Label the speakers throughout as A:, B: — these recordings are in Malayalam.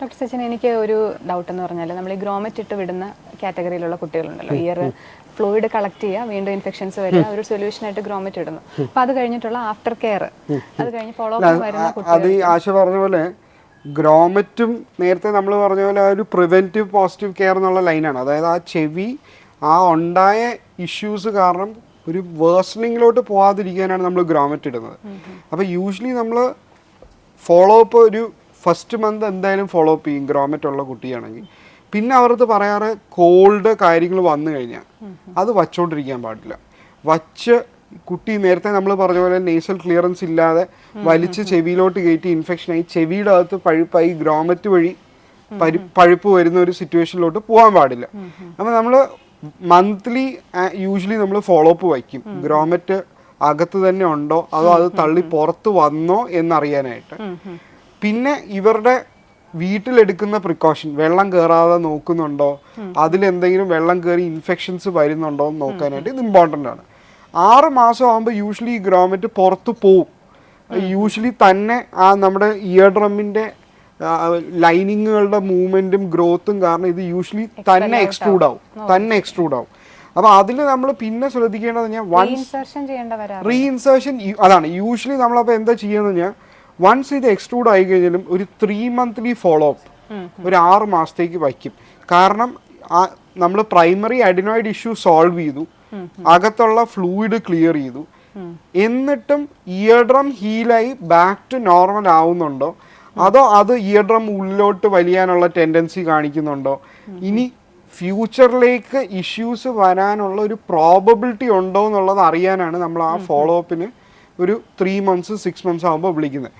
A: ഡോക്ടർ സച്ചിൻ, എനിക്ക് ഒരു ഡൗട്ട് എന്ന് പറഞ്ഞാൽ നമ്മൾ ഈ ഗ്രോമറ്റ് ഇട്ട് വിടുന്ന കാറ്റഗറിയിലുള്ള കുട്ടികളുണ്ടല്ലോ, ഇയർ ഫ്ലൂയിഡ് കളക്ട് ചെയ്യുക, വീണ്ടും ഇൻഫെക്ഷൻസ് വരിക, ഒരു സൊല്യൂഷൻ ആയിട്ട് ഗ്രോമറ്റ് ഇടുന്നു. അപ്പൊ അത് കഴിഞ്ഞിട്ടുള്ള ആഫ്റ്റർ കെയർ, അത് കഴിഞ്ഞ് ഫോളോ അപ്പ് വരുന്ന
B: അത് ഈ ആശ പറഞ്ഞ പോലെ ഗ്രോമറ്റും നേരത്തെ നമ്മൾ പറഞ്ഞ പോലെ ആ ഒരു പ്രിവെന്റീവ് പോസിറ്റീവ് കെയർ എന്നുള്ള ലൈനാണ്. അതായത് ആ ചെവി ആ ഉണ്ടായ ഇഷ്യൂസ് കാരണം ഒരു വേഴ്സണിങ്ങിലോട്ട് പോകാതിരിക്കാനാണ് നമ്മൾ ഗ്രോമറ്റ് ഇടുന്നത്. അപ്പോൾ യൂഷ്വലി നമ്മൾ ഫോളോ അപ്പ് ഒരു ഫസ്റ്റ് മന്ത് എന്തായാലും ഫോളോ അപ്പ് ചെയ്യും ഗ്രോമറ്റ് ഉള്ള കുട്ടിയാണെങ്കിൽ. പിന്നെ അവർക്ക് പറയാറ് കോൾഡ് കാര്യങ്ങൾ വന്നു കഴിഞ്ഞാൽ അത് വച്ചുകൊണ്ടിരിക്കാൻ പാടില്ല. വച്ച് കുട്ടി നേരത്തെ നമ്മൾ പറഞ്ഞ പോലെ നേസൽ ക്ലിയറൻസ് ഇല്ലാതെ വലിച്ച് ചെവിയിലോട്ട് കയറ്റി ഇൻഫെക്ഷനായി ചെവിയുടെ അകത്ത് പഴുപ്പായി ഗ്രോമറ്റ് വഴി പഴുപ്പ് വരുന്ന ഒരു സിറ്റുവേഷനിലോട്ട് പോകാൻ പാടില്ല. അപ്പോൾ നമ്മൾ മന്ത്ലി യൂഷ്വലി നമ്മൾ ഫോളോ അപ്പ് വയ്ക്കും. ഗ്രോമറ്റ് അകത്ത് തന്നെ ഉണ്ടോ അതോ അത് തള്ളി പുറത്ത് വന്നോ എന്നറിയാനായിട്ട്. പിന്നെ ഇവരുടെ വീട്ടിലെടുക്കുന്ന പ്രിക്കോഷൻ, വെള്ളം കയറാതെ നോക്കുന്നുണ്ടോ, അതിലെന്തെങ്കിലും വെള്ളം കയറി ഇൻഫെക്ഷൻസ് വരുന്നുണ്ടോ എന്ന് നോക്കാനായിട്ട് ഇത് ഇമ്പോർട്ടൻ്റ് ആണ്. 6 മാസം ആകുമ്പോൾ യൂഷ്വലി ഈ ഗ്രോമറ്റ് പുറത്ത് പോവും. യൂഷ്വലി തന്നെ ആ നമ്മുടെ ഇയർ ഡ്രമ്മിൻ്റെ ലൈനിങ്ങുകളുടെ മൂവ്മെൻറ്റും ഗ്രോത്തും കാരണം ഇത് യൂഷ്വലി തന്നെ എക്സ്ട്രൂഡ് ആവും. അപ്പോൾ അതിൽ നമ്മൾ പിന്നെ ശ്രദ്ധിക്കേണ്ടത് ഞാൻ റീഇൻസേർഷൻ അതാണ് യൂഷ്വലി നമ്മളപ്പോൾ എന്താ ചെയ്യുന്നത് കഴിഞ്ഞാൽ വൺസ് ഇത് എക്സ്ട്രൂഡ് ആയി കഴിഞ്ഞാലും ഒരു 3 മന്ത്ലി ഫോളോ അപ്പ് ഒരു 6 മാസത്തേക്ക് വയ്ക്കും. കാരണം നമ്മൾ പ്രൈമറി അഡിനോയിഡ് ഇഷ്യൂ സോൾവ് ചെയ്തു, അകത്തുള്ള ഫ്ലൂയിഡ് ക്ലിയർ ചെയ്തു, എന്നിട്ടും ഇയർ ഡ്രം ഹീലായി ബാക്ക് ടു നോർമൽ ആവുന്നുണ്ടോ അതോ അത് ഇയർ ഡ്രം ഉള്ളിലോട്ട് വലിയാനുള്ള ടെൻഡൻസി കാണിക്കുന്നുണ്ടോ, ഇനി ഫ്യൂച്ചറിലേക്ക് ഇഷ്യൂസ് വരാനുള്ള ഒരു പ്രോബബിലിറ്റി ഉണ്ടോ എന്നുള്ളത് അറിയാനാണ് നമ്മൾ ആ ഫോളോ അപ്പിന് ഒരു 3 മന്ത്സ് 6 മന്ത്സ് ആകുമ്പോൾ വിളിക്കുന്നത്.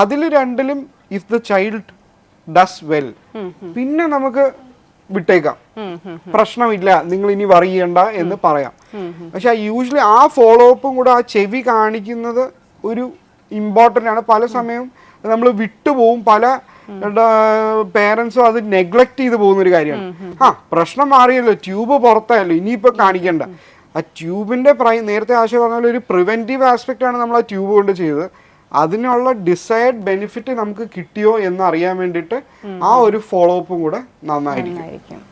B: അതിൽ രണ്ടിലും if the child does well പിന്നെ നമുക്ക് വിട്ടേക്കാം, പ്രശ്നമില്ല, നിങ്ങൾ ഇനി വറി ചെയ്യണ്ട എന്ന് പറയാം. പക്ഷെ യൂഷ്വലി ആ ഫോളോ അപ്പും കൂടെ ആ ചെവി കാണിക്കുന്നത് ഒരു ഇമ്പോർട്ടൻ്റ് ആണ്. പല സമയവും നമ്മൾ വിട്ടുപോകും, പല പേരൻസും അത് നെഗ്ലക്ട് ചെയ്ത് പോകുന്ന ഒരു കാര്യമാണ്. പ്രശ്നം മാറിയല്ലോ, ട്യൂബ് പുറത്തായല്ലോ, ഇനിയിപ്പോൾ കാണിക്കണ്ട. ആ ട്യൂബിൻ്റെ നേരത്തെ ആശ പറഞ്ഞ ഒരു പ്രിവെൻറ്റീവ് ആസ്പെക്റ്റ് ആണ് നമ്മൾ ആ ട്യൂബ് കൊണ്ട് ചെയ്തത്. അതിനുള്ള ഡിസൈഡ് ബെനിഫിറ്റ് നമുക്ക് കിട്ടിയോ എന്ന് അറിയാൻ വേണ്ടിയിട്ട് ആ ഒരു ഫോളോ അപ്പും കൂടെ നന്നായിരിക്കും.